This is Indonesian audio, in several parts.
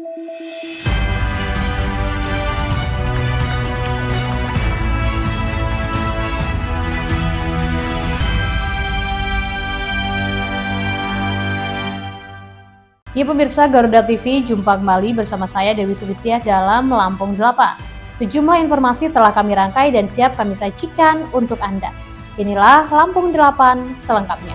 Ya pemirsa Garuda TV, jumpa kembali bersama saya Dewi Sulistya dalam Lampung 8. Sejumlah informasi telah kami rangkai dan siap kami sajikan untuk Anda. Inilah Lampung 8 selengkapnya.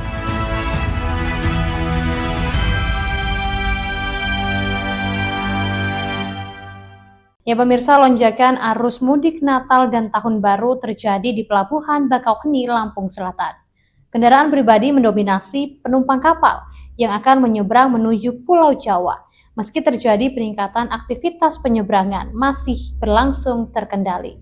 Ya pemirsa, lonjakan arus mudik Natal dan Tahun Baru terjadi di Pelabuhan Bakauheni, Lampung Selatan. Kendaraan pribadi mendominasi penumpang kapal yang akan menyeberang menuju Pulau Jawa. Meski terjadi peningkatan aktivitas penyeberangan masih berlangsung terkendali.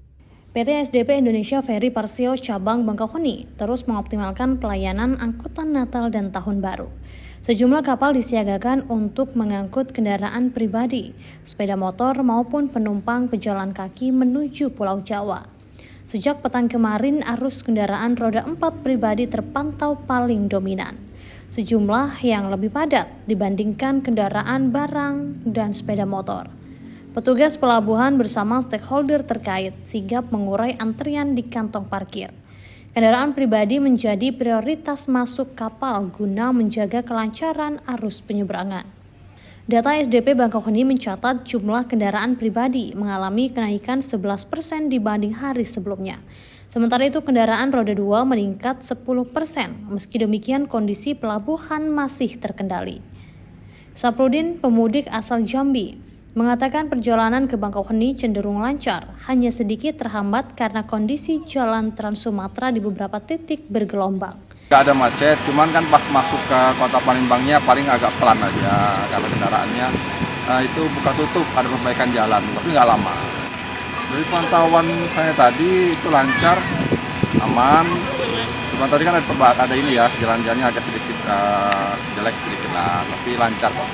PT SDP Indonesia Ferry Persio Cabang Bakauheni terus mengoptimalkan pelayanan angkutan Natal dan Tahun Baru. Sejumlah kapal disiagakan untuk mengangkut kendaraan pribadi, sepeda motor maupun penumpang pejalan kaki menuju Pulau Jawa. Sejak petang kemarin, arus kendaraan roda 4 pribadi terpantau paling dominan. Sejumlah yang lebih padat dibandingkan kendaraan barang dan sepeda motor. Petugas pelabuhan bersama stakeholder terkait sigap mengurai antrian di kantong parkir. Kendaraan pribadi menjadi prioritas masuk kapal guna menjaga kelancaran arus penyeberangan. Data SDP Bakauheni mencatat jumlah kendaraan pribadi mengalami kenaikan 11% dibanding hari sebelumnya. Sementara itu kendaraan roda 2 meningkat 10%. Meski demikian kondisi pelabuhan masih terkendali. Saprudin, pemudik asal Jambi, mengatakan perjalanan ke Bakauheni cenderung lancar, hanya sedikit terhambat karena kondisi jalan Trans Sumatera di beberapa titik bergelombang. Nggak ada macet, cuman kan pas masuk ke kota Palembangnya paling agak pelan aja karena kendaraannya itu buka tutup, ada perbaikan jalan, tapi nggak lama. Dari pantauan saya tadi itu lancar, aman. Cuma tadi kan ada ini ya, jalan-jalannya agak sedikit jelek sedikit lah, tapi lancar kok.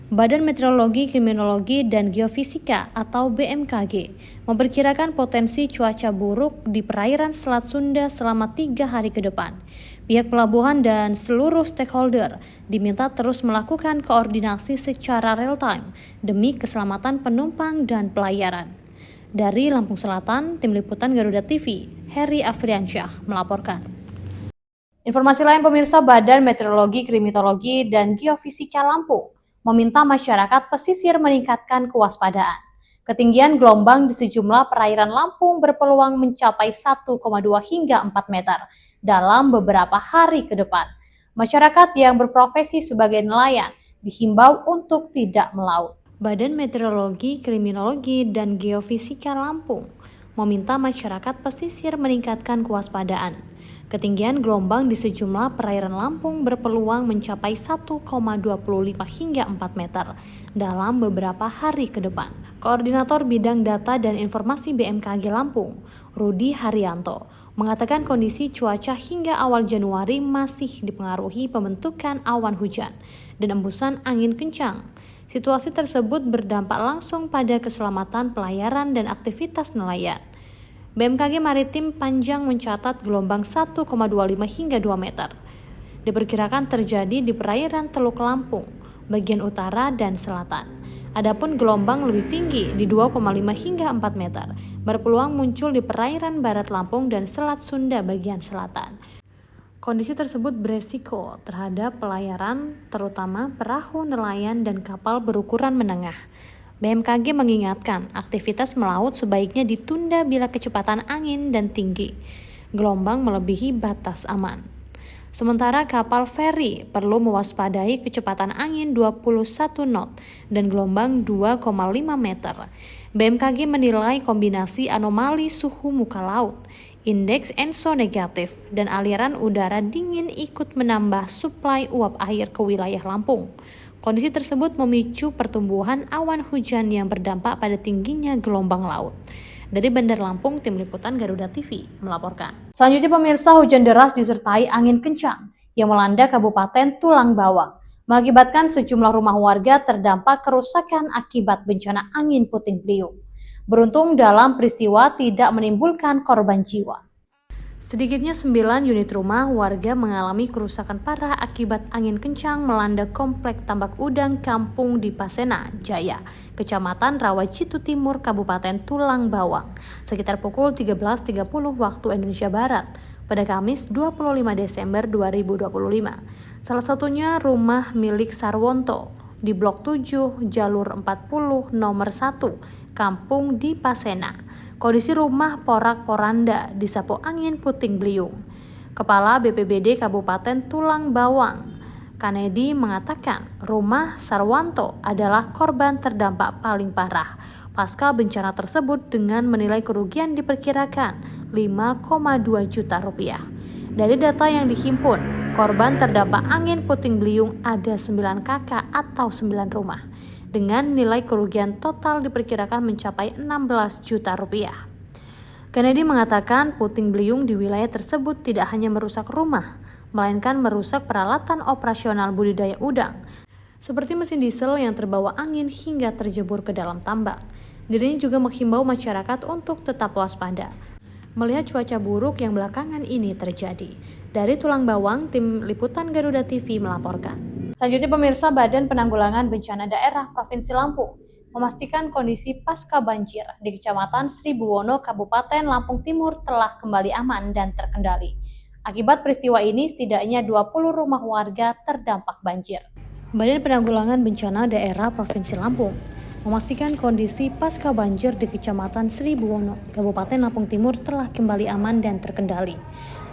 Badan Meteorologi, Kriminologi, dan Geofisika atau BMKG memperkirakan potensi cuaca buruk di perairan Selat Sunda selama 3 hari ke depan. Pihak pelabuhan dan seluruh stakeholder diminta terus melakukan koordinasi secara real-time demi keselamatan penumpang dan pelayaran. Dari Lampung Selatan, Tim Liputan Garuda TV, Heri Afriansyah melaporkan. Informasi lain pemirsa, Badan Meteorologi, Klimatologi, dan Geofisika Lampung meminta masyarakat pesisir meningkatkan kewaspadaan. Ketinggian gelombang di sejumlah perairan Lampung berpeluang mencapai 1,2 hingga 4 meter dalam beberapa hari ke depan. Masyarakat yang berprofesi sebagai nelayan dihimbau untuk tidak melaut. Badan Meteorologi, Kriminologi, dan Geofisika Lampung meminta masyarakat pesisir meningkatkan kewaspadaan. Ketinggian gelombang di sejumlah perairan Lampung berpeluang mencapai 1,25 hingga 4 meter dalam beberapa hari ke depan. Koordinator Bidang Data dan Informasi BMKG Lampung, Rudi Haryanto, mengatakan kondisi cuaca hingga awal Januari masih dipengaruhi pembentukan awan hujan dan embusan angin kencang. Situasi tersebut berdampak langsung pada keselamatan pelayaran dan aktivitas nelayan. BMKG Maritim Panjang mencatat gelombang 1,25 hingga 2 meter. Diperkirakan terjadi di perairan Teluk Lampung, bagian utara dan selatan. Adapun gelombang lebih tinggi di 2,5 hingga 4 meter, berpeluang muncul di perairan barat Lampung dan Selat Sunda bagian selatan. Kondisi tersebut beresiko terhadap pelayaran, terutama perahu nelayan dan kapal berukuran menengah. BMKG mengingatkan aktivitas melaut sebaiknya ditunda bila kecepatan angin dan tinggi gelombang melebihi batas aman. Sementara kapal feri perlu mewaspadai kecepatan angin 21 knot dan gelombang 2,5 meter. BMKG menilai kombinasi anomali suhu muka laut, indeks ENSO negatif, dan aliran udara dingin ikut menambah suplai uap air ke wilayah Lampung. Kondisi tersebut memicu pertumbuhan awan hujan yang berdampak pada tingginya gelombang laut. Dari Bandar Lampung, Tim Liputan Garuda TV melaporkan. Selanjutnya pemirsa, hujan deras disertai angin kencang yang melanda Kabupaten Tulang Bawang, mengakibatkan sejumlah rumah warga terdampak kerusakan akibat bencana angin puting beliung. Beruntung dalam peristiwa tidak menimbulkan korban jiwa. Sedikitnya 9 unit rumah warga mengalami kerusakan parah akibat angin kencang melanda komplek tambak udang Kampung di Pasena, Jaya, Kecamatan Rawajitu Timur, Kabupaten Tulang Bawang, sekitar pukul 13.30 waktu Indonesia Barat pada Kamis 25 Desember 2025. Salah satunya rumah milik Sarwonto di Blok 7, Jalur 40, Nomor 1, Kampung di Pasena. Kondisi rumah porak-poranda disapu angin puting beliung. Kepala BPBD Kabupaten Tulang Bawang, Kanedi, mengatakan rumah Sarwanto adalah korban terdampak paling parah pasca bencana tersebut dengan menilai kerugian diperkirakan 5,2 juta rupiah. Dari data yang dihimpun, korban terdampak angin puting beliung ada 9 kakak atau 9 rumah, dengan nilai kerugian total diperkirakan mencapai 16 juta rupiah. Kennedy mengatakan puting beliung di wilayah tersebut tidak hanya merusak rumah, melainkan merusak peralatan operasional budidaya udang, seperti mesin diesel yang terbawa angin hingga terjebur ke dalam tambak. Dirinya juga menghimbau masyarakat untuk tetap waspada melihat cuaca buruk yang belakangan ini terjadi. Dari Tulang Bawang, Tim Liputan Garuda TV melaporkan. Selanjutnya pemirsa, Badan Penanggulangan Bencana Daerah Provinsi Lampung memastikan kondisi pasca banjir di Kecamatan Sribuwono, Kabupaten Lampung Timur telah kembali aman dan terkendali. Akibat peristiwa ini, setidaknya 20 rumah warga terdampak banjir. Badan Penanggulangan Bencana Daerah Provinsi Lampung memastikan kondisi pasca banjir di Kecamatan Sribuwono, Kabupaten Lampung Timur telah kembali aman dan terkendali.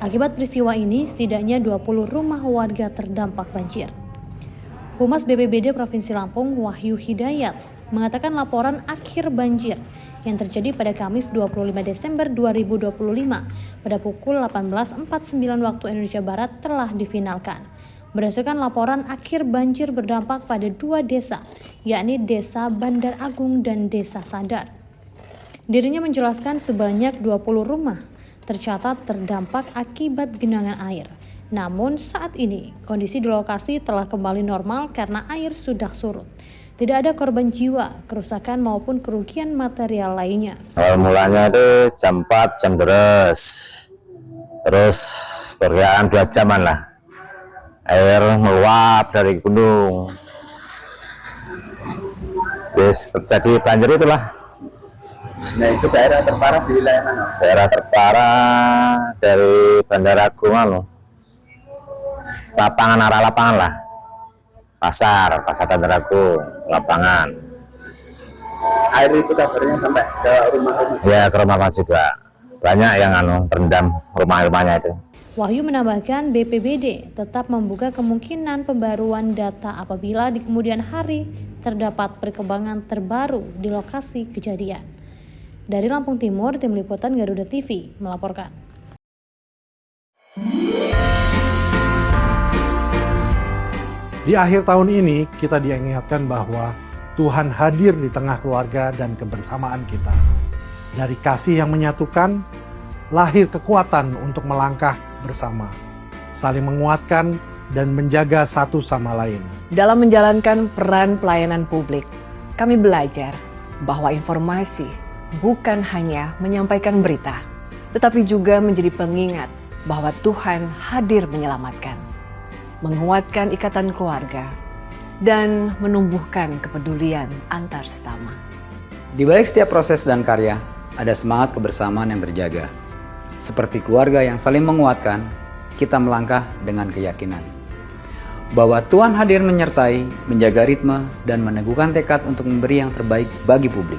Akibat peristiwa ini, setidaknya 20 rumah warga terdampak banjir. Humas BPBD Provinsi Lampung, Wahyu Hidayat, mengatakan laporan akhir banjir yang terjadi pada Kamis 25 Desember 2025 pada pukul 18.49 waktu Indonesia Barat telah difinalkan. Berdasarkan laporan akhir banjir berdampak pada 2 desa, yakni Desa Bandar Agung dan Desa Sadar. Dirinya menjelaskan sebanyak 20 rumah tercatat terdampak akibat genangan air. Namun saat ini kondisi di lokasi telah kembali normal karena air sudah surut. Tidak ada korban jiwa, kerusakan maupun kerugian material lainnya. Awal mulanya itu jam 4, jam deres. Terus perkiraan 2 jaman lah. Air meluap dari gunung. Terus terjadi banjir itulah. Nah, itu daerah terparah di wilayah mana? Daerah terparah dari Bandar Agung, arah lapangan lah. Pasar Bandar Agung, lapangan. Air itu kabarnya sampai ke rumah-rumah. Ya, ke rumah juga. Banyak yang terendam rumah-rumahnya itu. Wahyu menambahkan BPBD tetap membuka kemungkinan pembaruan data apabila di kemudian hari terdapat perkembangan terbaru di lokasi kejadian. Dari Lampung Timur, Tim Liputan Garuda TV melaporkan. Di akhir tahun ini, kita diingatkan bahwa Tuhan hadir di tengah keluarga dan kebersamaan kita. Dari kasih yang menyatukan, lahir kekuatan untuk melangkah bersama, saling menguatkan dan menjaga satu sama lain. Dalam menjalankan peran pelayanan publik, kami belajar bahwa informasi bukan hanya menyampaikan berita, tetapi juga menjadi pengingat bahwa Tuhan hadir menyelamatkan, menguatkan ikatan keluarga, dan menumbuhkan kepedulian antar sesama. Di balik setiap proses dan karya, ada semangat kebersamaan yang terjaga. Seperti keluarga yang saling menguatkan, kita melangkah dengan keyakinan bahwa Tuhan hadir menyertai, menjaga ritme, dan meneguhkan tekad untuk memberi yang terbaik bagi publik.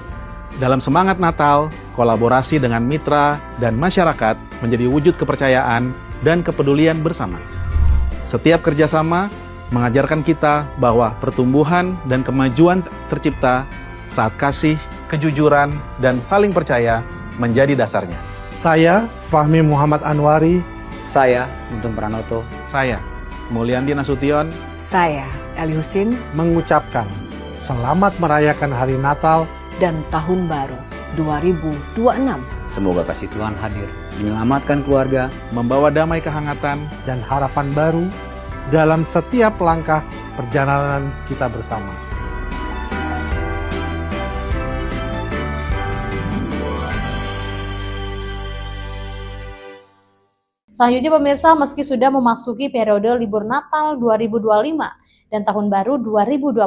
Dalam semangat Natal, kolaborasi dengan mitra dan masyarakat menjadi wujud kepercayaan dan kepedulian bersama. Setiap kerjasama mengajarkan kita bahwa pertumbuhan dan kemajuan tercipta saat kasih, kejujuran, dan saling percaya menjadi dasarnya. Saya, Fahmi Muhammad Anwari. Saya, Untung Pranoto. Saya, Mulyandi Nasution. Saya, Eli Husin. Mengucapkan selamat merayakan Hari Natal dan Tahun Baru 2026. Semoga kasih Tuhan hadir, menyelamatkan keluarga, membawa damai kehangatan, dan harapan baru dalam setiap langkah perjalanan kita bersama. Selanjutnya pemirsa, meski sudah memasuki periode libur Natal 2025 dan Tahun Baru 2026,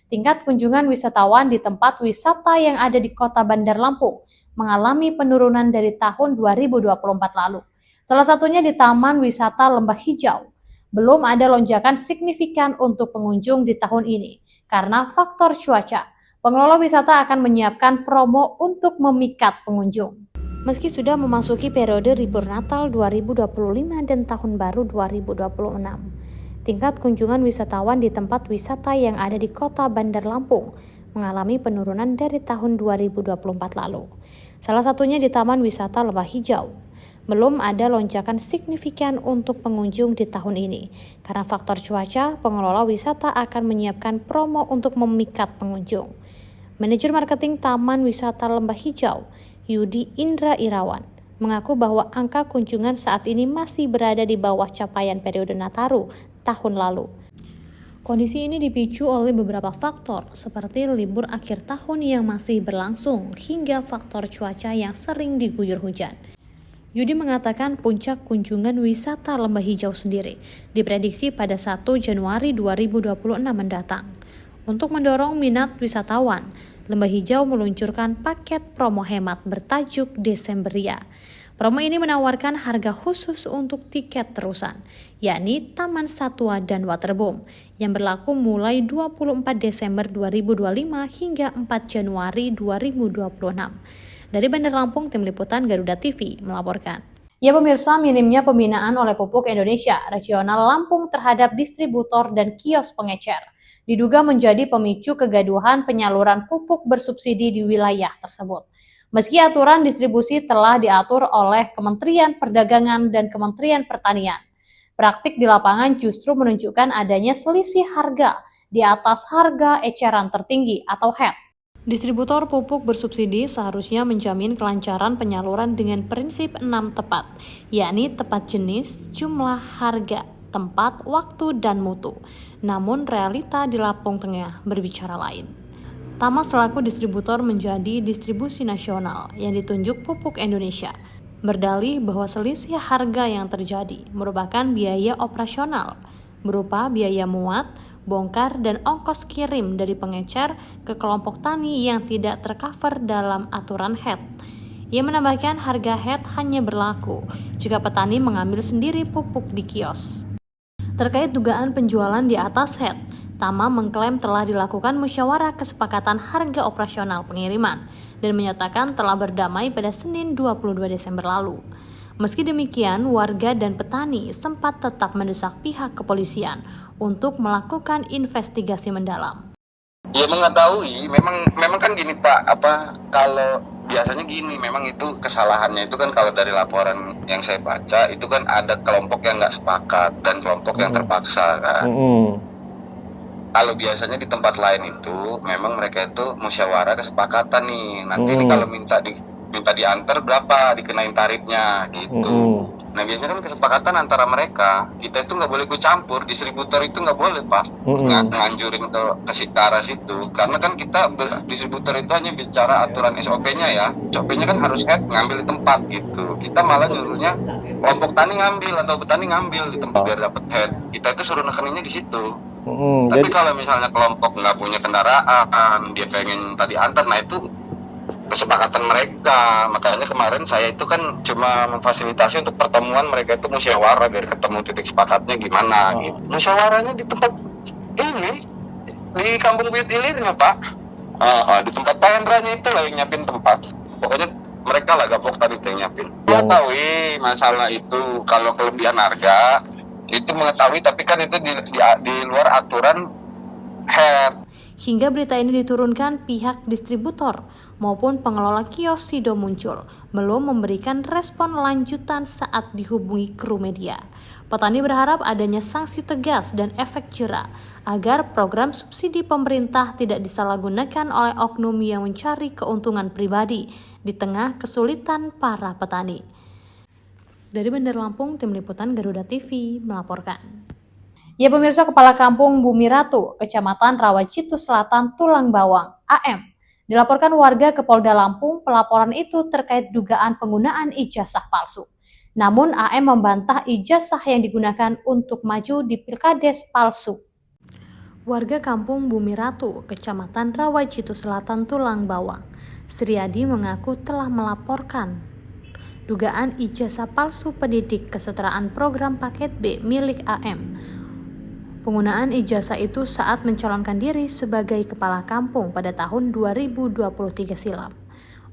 tingkat kunjungan wisatawan di tempat wisata yang ada di Kota Bandar Lampung mengalami penurunan dari tahun 2024 lalu. Salah satunya di Taman Wisata Lembah Hijau. Belum ada lonjakan signifikan untuk pengunjung di tahun ini karena faktor cuaca. Pengelola wisata akan menyiapkan promo untuk memikat pengunjung. Meski sudah memasuki periode libur Natal 2025 dan Tahun Baru 2026, tingkat kunjungan wisatawan di tempat wisata yang ada di Kota Bandar Lampung mengalami penurunan dari tahun 2024 lalu. Salah satunya di Taman Wisata Lembah Hijau. Belum ada lonjakan signifikan untuk pengunjung di tahun ini. Karena faktor cuaca, pengelola wisata akan menyiapkan promo untuk memikat pengunjung. Manajer marketing Taman Wisata Lembah Hijau, Yudi Indra Irawan, mengaku bahwa angka kunjungan saat ini masih berada di bawah capaian periode Nataru tahun lalu. Kondisi ini dipicu oleh beberapa faktor seperti libur akhir tahun yang masih berlangsung hingga faktor cuaca yang sering diguyur hujan. Yudi mengatakan puncak kunjungan wisata Lembah Hijau sendiri diprediksi pada 1 Januari 2026 mendatang. Untuk mendorong minat wisatawan, Lembah Hijau meluncurkan paket promo hemat bertajuk Desemberia. Promo ini menawarkan harga khusus untuk tiket terusan, yakni Taman Satwa dan Waterboom, yang berlaku mulai 24 Desember 2025 hingga 4 Januari 2026. Dari Bandar Lampung, Tim Liputan Garuda TV melaporkan. Ya pemirsa, minimnya pembinaan oleh Pupuk Indonesia Regional Lampung terhadap distributor dan kios pengecer diduga menjadi pemicu kegaduhan penyaluran pupuk bersubsidi di wilayah tersebut. Meski aturan distribusi telah diatur oleh Kementerian Perdagangan dan Kementerian Pertanian, praktik di lapangan justru menunjukkan adanya selisih harga di atas harga eceran tertinggi atau HET. Distributor pupuk bersubsidi seharusnya menjamin kelancaran penyaluran dengan prinsip 6 tepat, yakni tepat jenis, jumlah, harga, tempat, waktu, dan mutu. Namun realita di Lampung Tengah berbicara lain. Tama selaku distributor menjadi distribusi nasional yang ditunjuk Pupuk Indonesia, berdalih bahwa selisih harga yang terjadi merupakan biaya operasional, berupa biaya muat, bongkar, dan ongkos kirim dari pengecer ke kelompok tani yang tidak tercover dalam aturan HET. Ia menambahkan harga HET hanya berlaku jika petani mengambil sendiri pupuk di kios. Terkait dugaan penjualan di atas HET, Tama mengklaim telah dilakukan musyawarah kesepakatan harga operasional pengiriman dan menyatakan telah berdamai pada Senin 22 Desember lalu. Meski demikian, warga dan petani sempat tetap mendesak pihak kepolisian untuk melakukan investigasi mendalam. Ya mengetahui, memang kan gini Pak, kalau biasanya gini, memang itu kesalahannya itu kan kalau dari laporan yang saya baca itu kan ada kelompok yang nggak sepakat dan kelompok yang terpaksa kan. Kalau biasanya di tempat lain itu memang mereka itu musyawarah kesepakatan nih. Nanti ini kalau minta diantar berapa dikenain tarifnya gitu. Nah biasanya kan kesepakatan antara mereka. Kita itu nggak boleh ikut campur. Distributor itu nggak boleh Pak nganjurin ke arah situ. Karena kan kita distributor itu hanya bicara aturan SOP-nya ya. SOP-nya kan harus ngambil di tempat gitu. Kita malah nyuruhnya kelompok tani ngambil atau petani ngambil di tempat biar dapat head. Kita itu suruh nekeninnya di situ. Tapi kalau misalnya kelompok nggak punya kendaraan, dia pengen tadi antar, nah itu kesepakatan mereka. Makanya kemarin saya itu kan cuma memfasilitasi untuk pertemuan mereka itu musyawarah biar ketemu titik sepakatnya gimana gitu. Musyawarahnya di tempat ini, di Kampung Buyut Ilirnya Pak. Di tempat Pak Hendranya itu lah yang nyiapin tempat. Pokoknya mereka lah gapok tadi yang nyiapin. Mengetahui masalah itu kalau kelebihan harga itu mengetahui, tapi kan itu di luar aturan HET. Hingga berita ini diturunkan, pihak distributor maupun pengelola kios Sido muncul belum memberikan respon lanjutan saat dihubungi kru media. Petani berharap adanya sanksi tegas dan efek jera agar program subsidi pemerintah tidak disalahgunakan oleh oknum yang mencari keuntungan pribadi di tengah kesulitan para petani. Dari Bandar Lampung, Tim Liputan Garuda TV melaporkan. Ya pemirsa, Kepala Kampung Bumi Ratu, Kecamatan Rawajitu Selatan, Tulang Bawang, AM, dilaporkan warga ke Polda Lampung. Pelaporan itu terkait dugaan penggunaan ijazah palsu. Namun AM membantah ijazah yang digunakan untuk maju di Pilkades palsu. Warga kampung Bumi Ratu, Kecamatan Rawajitu Selatan, Tulang Bawang, Sriadi mengaku telah melaporkan dugaan ijazah palsu pendidik kesetaraan program paket B milik AM. Penggunaan ijazah itu saat mencalonkan diri sebagai kepala kampung pada tahun 2023 silam.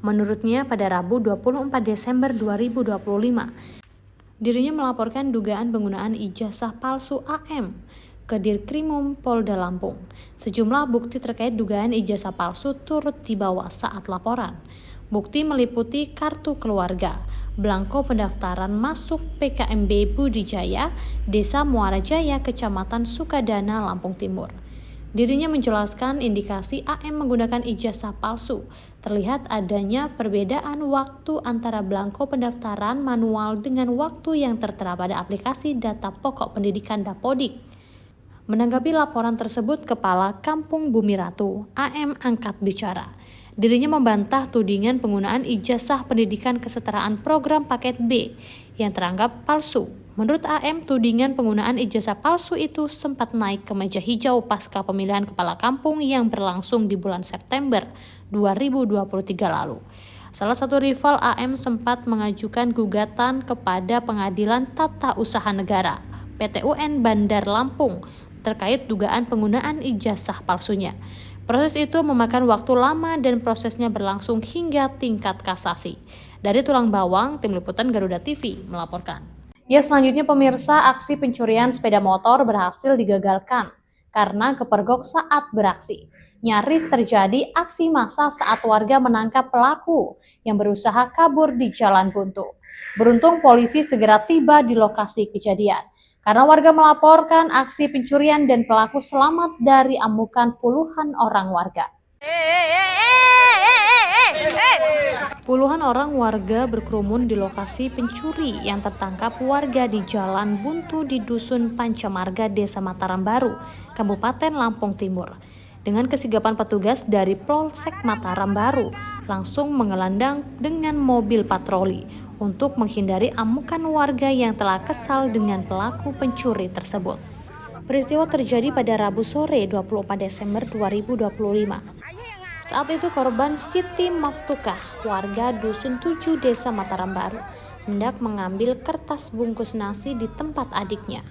Menurutnya pada Rabu 24 Desember 2025, dirinya melaporkan dugaan penggunaan ijazah palsu AM ke Dirkrimum Polda Lampung. Sejumlah bukti terkait dugaan ijazah palsu turut dibawa saat laporan. Bukti meliputi kartu keluarga, belangko pendaftaran masuk PKMB Budijaya, Desa Muara Jaya, Kecamatan Sukadana, Lampung Timur. Dirinya menjelaskan indikasi AM menggunakan ijazah palsu. Terlihat adanya perbedaan waktu antara belangko pendaftaran manual dengan waktu yang tertera pada aplikasi data pokok pendidikan Dapodik. Menanggapi laporan tersebut, Kepala Kampung Bumi Ratu, AM, angkat bicara. Dirinya membantah tudingan penggunaan ijazah pendidikan kesetaraan program paket B yang teranggap palsu. Menurut AM, tudingan penggunaan ijazah palsu itu sempat naik ke meja hijau pasca pemilihan kepala kampung yang berlangsung di bulan September 2023 lalu. Salah satu rival AM sempat mengajukan gugatan kepada Pengadilan Tata Usaha Negara (PT-UN) Bandar Lampung terkait dugaan penggunaan ijazah palsunya. Proses itu memakan waktu lama dan prosesnya berlangsung hingga tingkat kasasi. Dari Tulang Bawang, Tim Liputan Garuda TV melaporkan. Ya, selanjutnya pemirsa, aksi pencurian sepeda motor berhasil digagalkan karena kepergok saat beraksi. Nyaris terjadi aksi massa saat warga menangkap pelaku yang berusaha kabur di Jalan Buntu. Beruntung polisi segera tiba di lokasi kejadian. Karena warga melaporkan aksi pencurian dan pelaku selamat dari amukan puluhan orang warga. Puluhan orang warga berkerumun di lokasi pencuri yang tertangkap warga di Jalan Buntu di Dusun Pancamarga, Desa Mataram Baru, Kabupaten Lampung Timur. Dengan kesigapan petugas dari Polsek Mataram Baru langsung mengelandang dengan mobil patroli untuk menghindari amukan warga yang telah kesal dengan pelaku pencuri tersebut. Peristiwa terjadi pada Rabu sore 24 Desember 2025. Saat itu korban Siti Maftukah, warga Dusun 7 Desa Mataram Baru, hendak mengambil kertas bungkus nasi di tempat adiknya.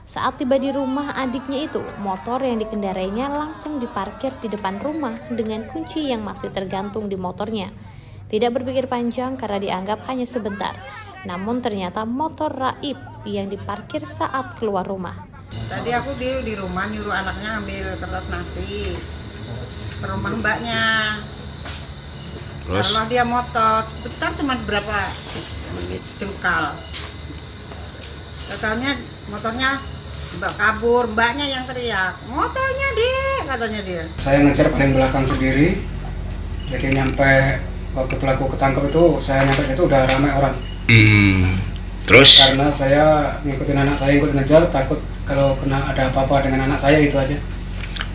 Saat tiba di rumah adiknya itu, motor yang dikendarainya langsung diparkir di depan rumah dengan kunci yang masih tergantung di motornya. Tidak berpikir panjang karena dianggap hanya sebentar, namun ternyata motor raib yang diparkir saat keluar rumah. Tadi aku di rumah nyuruh anaknya ambil kertas nasi ke rumah mbaknya. Terus? Kalau dia motor sebentar cuma berapa menit jengkal. Katanya motornya Mbak kabur, mbaknya yang teriak, motornya dek, katanya dia. Saya ngejar paling belakang sendiri, jadi nyampe waktu pelaku ketangkep itu, saya nyampe situ udah ramai orang. Terus? Karena saya ngikutin anak saya, ikut ngejar, takut kalau kena ada apa-apa dengan anak saya, itu aja.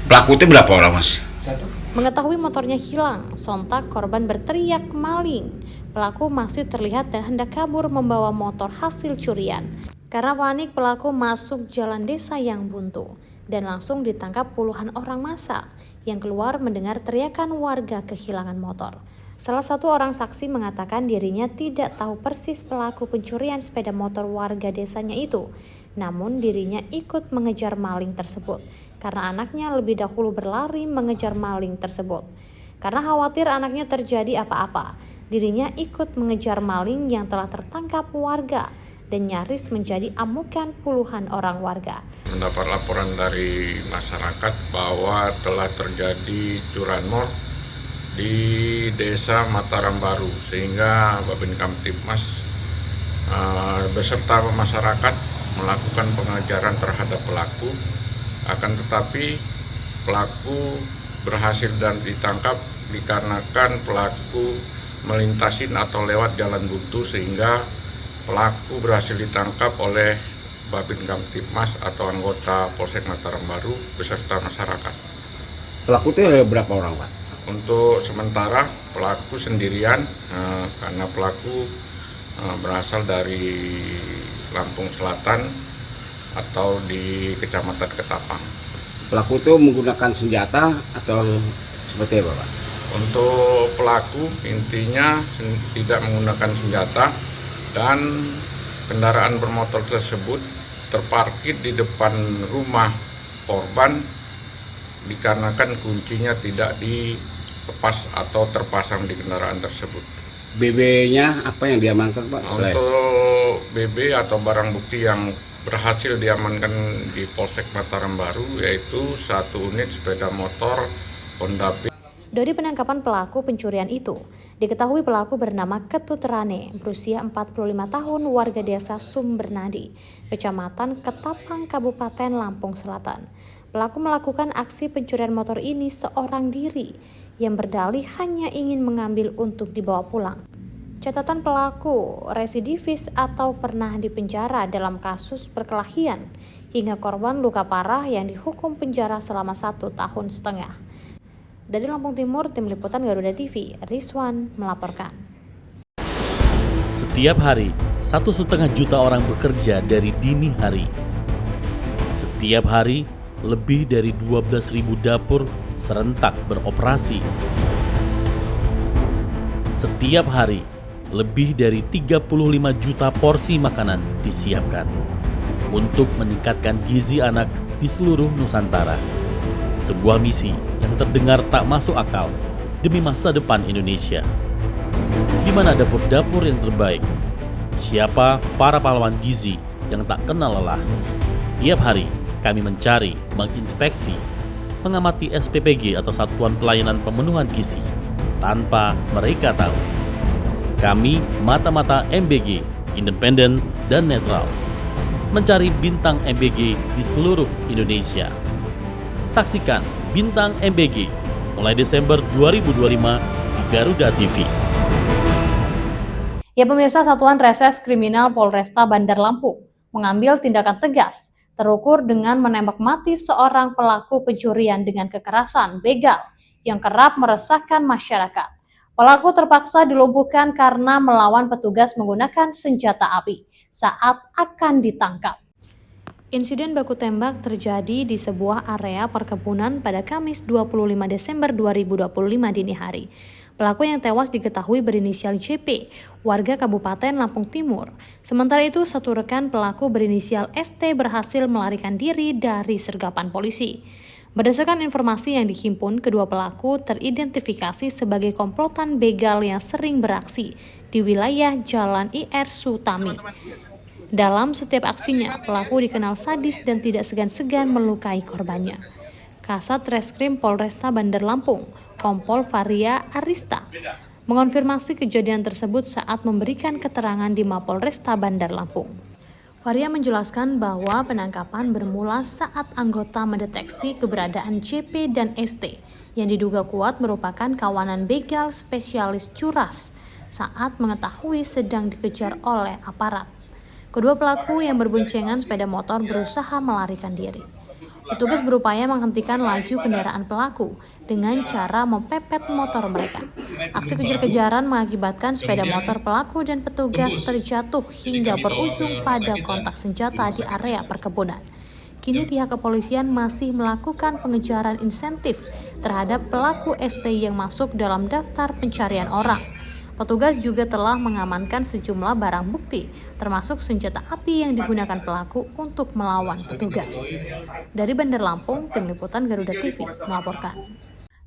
Pelaku itu berapa orang, Mas? Satu. Mengetahui motornya hilang, sontak korban berteriak maling. Pelaku masih terlihat dan hendak kabur membawa motor hasil curian. Karena panik, pelaku masuk jalan desa yang buntu dan langsung ditangkap puluhan orang massa yang keluar mendengar teriakan warga kehilangan motor. Salah satu orang saksi mengatakan dirinya tidak tahu persis pelaku pencurian sepeda motor warga desanya itu. Namun dirinya ikut mengejar maling tersebut karena anaknya lebih dahulu berlari mengejar maling tersebut. Karena khawatir anaknya terjadi apa-apa, dirinya ikut mengejar maling yang telah tertangkap warga dan nyaris menjadi amukan puluhan orang warga. Mendapat laporan dari masyarakat bahwa telah terjadi curanmor di Desa Mataram Baru, sehingga Babin Kamtibmas beserta masyarakat melakukan pengejaran terhadap pelaku. Akan tetapi pelaku berhasil dan ditangkap dikarenakan pelaku melintasin atau lewat jalan buntu, sehingga pelaku berhasil ditangkap oleh Babin Kamtibmas atau anggota Polsek Mataram Baru beserta masyarakat. Pelaku itu ada berapa orang, Pak? Untuk sementara pelaku sendirian, karena pelaku berasal dari Lampung Selatan atau di Kecamatan Ketapang. Pelaku itu menggunakan senjata atau seperti apa, Pak? Untuk pelaku intinya tidak menggunakan senjata dan kendaraan bermotor tersebut terparkir di depan rumah korban dikarenakan kuncinya tidak dilepas atau terpasang di kendaraan tersebut. BB-nya apa yang diamankan, Pak? Untuk BB atau barang bukti yang berhasil diamankan di Polsek Mataram Baru yaitu 1 unit sepeda motor Honda Beat. Dari penangkapan pelaku pencurian itu, diketahui pelaku bernama Ketut Rane, berusia 45 tahun, warga desa Sumbernadi, Kecamatan Ketapang, Kabupaten Lampung Selatan. Pelaku melakukan aksi pencurian motor ini seorang diri yang berdalih hanya ingin mengambil untuk dibawa pulang. Catatan pelaku residivis atau pernah dipenjara dalam kasus perkelahian hingga korban luka parah yang dihukum penjara selama 1,5 tahun. Dari Lampung Timur, Tim Liputan Garuda TV, Rizwan melaporkan. Setiap hari, 1,5 juta orang bekerja dari dini hari. Setiap hari, lebih dari 12.000 dapur serentak beroperasi. Setiap hari, lebih dari 35 juta porsi makanan disiapkan untuk meningkatkan gizi anak di seluruh Nusantara. Sebuah misi yang terdengar tak masuk akal demi masa depan Indonesia. Di mana dapur-dapur yang terbaik? Siapa para pahlawan gizi yang tak kenal lelah? Tiap hari kami mencari, menginspeksi, mengamati SPPG atau Satuan Pelayanan Pemenuhan Gizi tanpa mereka tahu. Kami mata-mata MBG, independen dan netral, mencari bintang MBG di seluruh Indonesia. Saksikan Bintang MBG mulai Desember 2025 di Garuda TV. Ya pemirsa, Satuan Reses Kriminal Polresta Bandar Lampung mengambil tindakan tegas terukur dengan menembak mati seorang pelaku pencurian dengan kekerasan begal yang kerap meresahkan masyarakat. Pelaku terpaksa dilumpuhkan karena melawan petugas menggunakan senjata api saat akan ditangkap. Insiden baku tembak terjadi di sebuah area perkebunan pada Kamis 25 Desember 2025 dini hari. Pelaku yang tewas diketahui berinisial JP, warga Kabupaten Lampung Timur. Sementara itu, satu rekan pelaku berinisial ST berhasil melarikan diri dari sergapan polisi. Berdasarkan informasi yang dihimpun, kedua pelaku teridentifikasi sebagai komplotan begal yang sering beraksi di wilayah Jalan IR Sutami. Dalam setiap aksinya, pelaku dikenal sadis dan tidak segan-segan melukai korbannya. Kasat Reskrim Polresta Bandar Lampung, Kompol Varia Arista, mengonfirmasi kejadian tersebut saat memberikan keterangan di Mapolresta Bandar Lampung. Varia menjelaskan bahwa penangkapan bermula saat anggota mendeteksi keberadaan JP dan ST yang diduga kuat merupakan kawanan begal spesialis curas saat mengetahui sedang dikejar oleh aparat. Kedua pelaku yang berboncengan sepeda motor berusaha melarikan diri. Petugas berupaya menghentikan laju kendaraan pelaku dengan cara mempepet motor mereka. Aksi kejar-kejaran mengakibatkan sepeda motor pelaku dan petugas terjatuh hingga berujung pada kontak senjata di area perkebunan. Kini pihak kepolisian masih melakukan pengejaran insentif terhadap pelaku ST yang masuk dalam daftar pencarian orang. Petugas juga telah mengamankan sejumlah barang bukti, termasuk senjata api yang digunakan pelaku untuk melawan petugas. Dari Bandar Lampung, Tim Liputan Garuda TV melaporkan.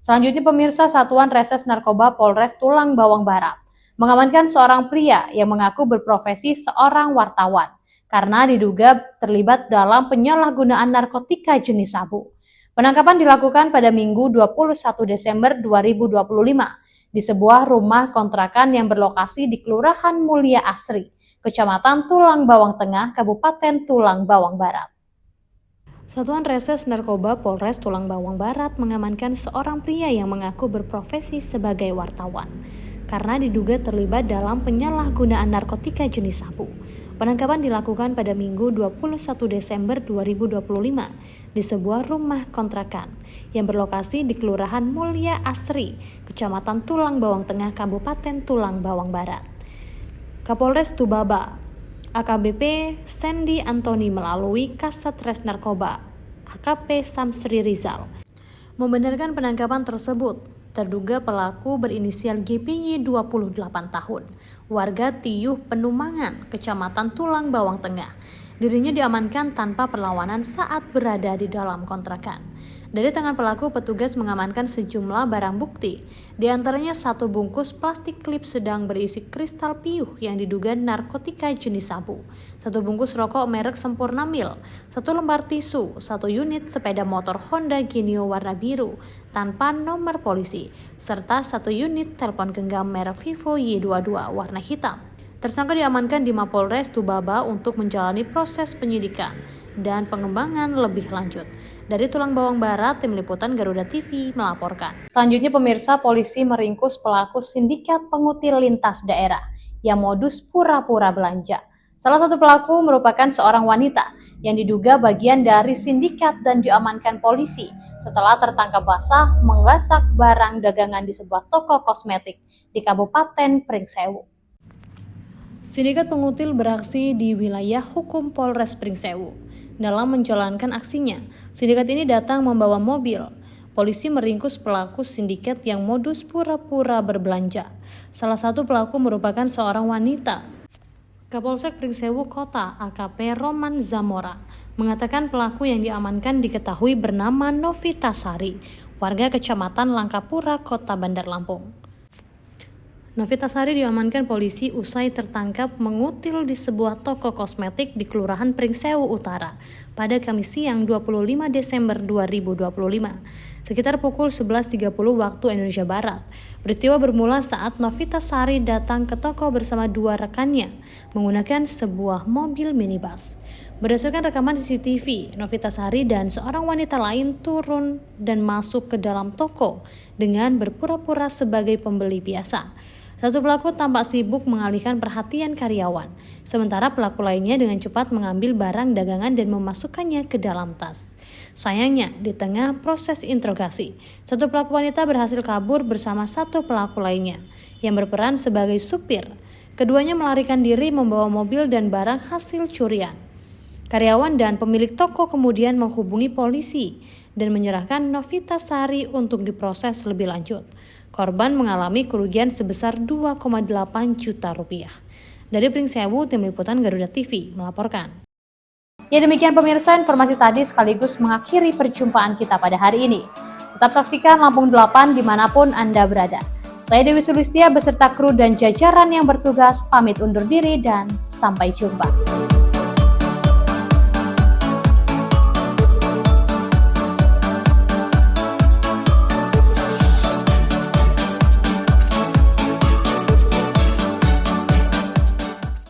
Selanjutnya pemirsa, Satuan Reses Narkoba Polres Tulang Bawang Barat mengamankan seorang pria yang mengaku berprofesi seorang wartawan karena diduga terlibat dalam penyalahgunaan narkotika jenis sabu. Penangkapan dilakukan pada Minggu 21 Desember 2025 di sebuah rumah kontrakan yang berlokasi di Kelurahan Mulia Asri, Kecamatan Tulang Bawang Tengah, Kabupaten Tulang Bawang Barat. Satuan Reses Narkoba Polres Tulang Bawang Barat mengamankan seorang pria yang mengaku berprofesi sebagai wartawan karena diduga terlibat dalam penyalahgunaan narkotika jenis sabu. Penangkapan dilakukan pada Minggu 21 Desember 2025 di sebuah rumah kontrakan yang berlokasi di Kelurahan Mulia Asri, Kecamatan Tulang Bawang Tengah, Kabupaten Tulang Bawang Barat. Kapolres Tubaba, AKBP Sandy Antoni melalui Kasat Narkoba, AKP Samsri Rizal, membenarkan penangkapan tersebut. Terduga pelaku berinisial GPY 28 tahun, warga Tiyuh Penumangan, Kecamatan Tulang Bawang Tengah. Dirinya diamankan tanpa perlawanan saat berada di dalam kontrakan. Dari tangan pelaku, petugas mengamankan sejumlah barang bukti, di antaranya 1 bungkus plastik klip sedang berisi kristal piyuh yang diduga narkotika jenis sabu, 1 bungkus rokok merek Sempurna Mil, 1 lembar tisu, 1 unit sepeda motor Honda Genio warna biru tanpa nomor polisi, serta 1 unit telepon genggam merek Vivo Y22 warna hitam. Tersangka diamankan di Mapolres Tubaba untuk menjalani proses penyidikan dan pengembangan lebih lanjut. Dari Tulang Bawang Barat, Tim Liputan Garuda TV melaporkan. Selanjutnya pemirsa, polisi meringkus pelaku sindikat pengutil lintas daerah yang modus pura-pura belanja. Salah satu pelaku merupakan seorang wanita yang diduga bagian dari sindikat dan diamankan polisi setelah tertangkap basah menggasak barang dagangan di sebuah toko kosmetik di Kabupaten Pringsewu. Sindikat pengutil beraksi di wilayah hukum Polres Pringsewu. Dalam menjalankan aksinya, sindikat ini datang membawa mobil. Polisi meringkus pelaku sindikat yang modus pura-pura berbelanja. Salah satu pelaku merupakan seorang wanita. Kapolsek Pringsewu Kota AKP Roman Zamora mengatakan pelaku yang diamankan diketahui bernama Novita Sari, warga Kecamatan Langkapura, Kota Bandar Lampung. Novita Sari diamankan polisi usai tertangkap mengutil di sebuah toko kosmetik di Kelurahan Pringsewu Utara pada Kamis siang 25 Desember 2025, sekitar pukul 11.30 waktu Indonesia Barat. Peristiwa bermula saat Novita Sari datang ke toko bersama 2 rekannya menggunakan sebuah mobil minibus. Berdasarkan rekaman CCTV, Novita Sari dan seorang wanita lain turun dan masuk ke dalam toko dengan berpura-pura sebagai pembeli biasa. Satu pelaku tampak sibuk mengalihkan perhatian karyawan, sementara pelaku lainnya dengan cepat mengambil barang dagangan dan memasukkannya ke dalam tas. Sayangnya, di tengah proses interogasi, satu pelaku wanita berhasil kabur bersama 1 pelaku lainnya yang berperan sebagai supir. Keduanya melarikan diri membawa mobil dan barang hasil curian. Karyawan dan pemilik toko kemudian menghubungi polisi dan menyerahkan Novita Sari untuk diproses lebih lanjut. Korban mengalami kerugian sebesar 2,8 juta rupiah. Dari Pringsewu, Tim Liputan Garuda TV melaporkan. Ya, demikian pemirsa, informasi tadi sekaligus mengakhiri perjumpaan kita pada hari ini. Tetap saksikan Lampung 8 dimanapun Anda berada. Saya Dewi Sulistia beserta kru dan jajaran yang bertugas pamit undur diri dan sampai jumpa.